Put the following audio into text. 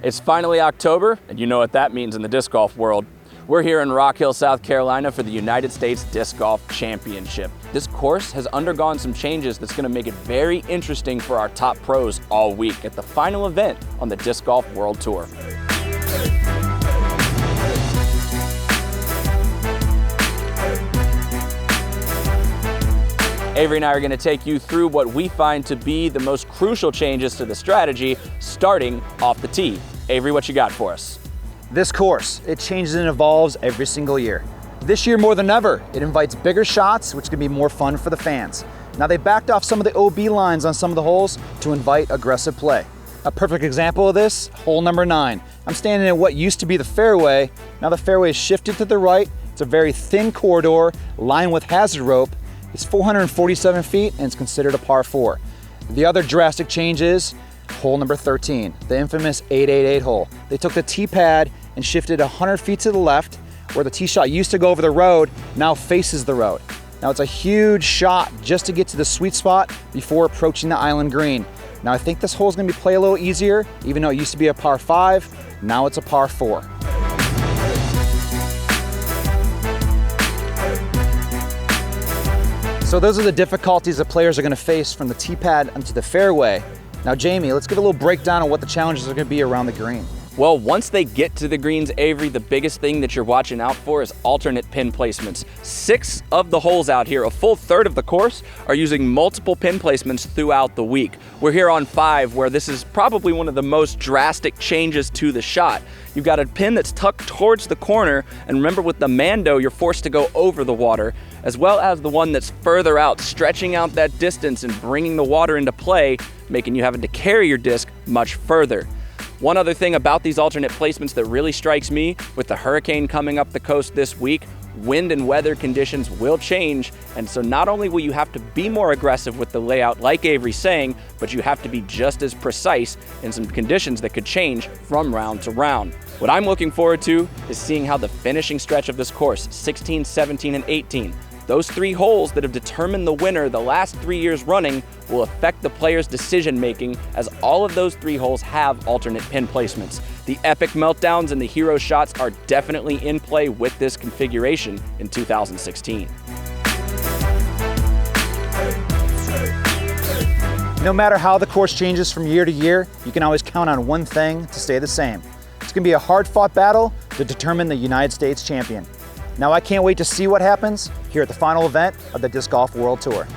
It's finally October, and you know what that means in the disc golf world. We're here in Rock Hill, South Carolina for the United States Disc Golf Championship. This course has undergone some changes that's going to make it very interesting for our top pros all week at the final event on the Disc Golf World Tour. Avery and I are going to take you through what we find to be the most crucial changes to the strategy, starting off the tee. Avery, what you got for us? This course, it changes and evolves every single year. This year more than ever, it invites bigger shots, which can be more fun for the fans. Now they backed off some of the OB lines on some of the holes to invite aggressive play. A perfect example of this, hole number 9. I'm standing in what used to be the fairway. Now the fairway is shifted to the right. It's a very thin corridor lined with hazard rope. It's 447 feet and it's considered a par 4. The other drastic change is hole number 13, the infamous 888 hole. They took the tee pad and shifted 100 feet to the left, where the tee shot used to go over the road, now faces the road. Now it's a huge shot just to get to the sweet spot before approaching the island green. Now I think this hole is going to be played a little easier, even though it used to be a par 5, now it's a par 4. So those are the difficulties that players are going to face from the tee pad onto the fairway. Now Jamie, let's give a little breakdown of what the challenges are going to be around the green. Well, once they get to the greens, Avery, the biggest thing that you're watching out for is alternate pin placements. 6 of the holes out here, a full third of the course, are using multiple pin placements throughout the week. We're here on 5, where this is probably one of the most drastic changes to the shot. You've got a pin that's tucked towards the corner, and remember with the Mando, you're forced to go over the water, as well as the one that's further out, stretching out that distance and bringing the water into play, making you having to carry your disc much further. One other thing about these alternate placements that really strikes me, with the hurricane coming up the coast this week, wind and weather conditions will change, and so not only will you have to be more aggressive with the layout like Avery's saying, but you have to be just as precise in some conditions that could change from round to round. What I'm looking forward to is seeing how the finishing stretch of this course, 16, 17, and 18, those 3 holes that have determined the winner the last 3 years running will affect the player's decision making, as all of those 3 holes have alternate pin placements. The epic meltdowns and the hero shots are definitely in play with this configuration in 2016. No matter how the course changes from year to year, you can always count on one thing to stay the same. It's going to be a hard-fought battle to determine the United States champion. Now I can't wait to see what happens here at the final event of the Disc Golf World Tour.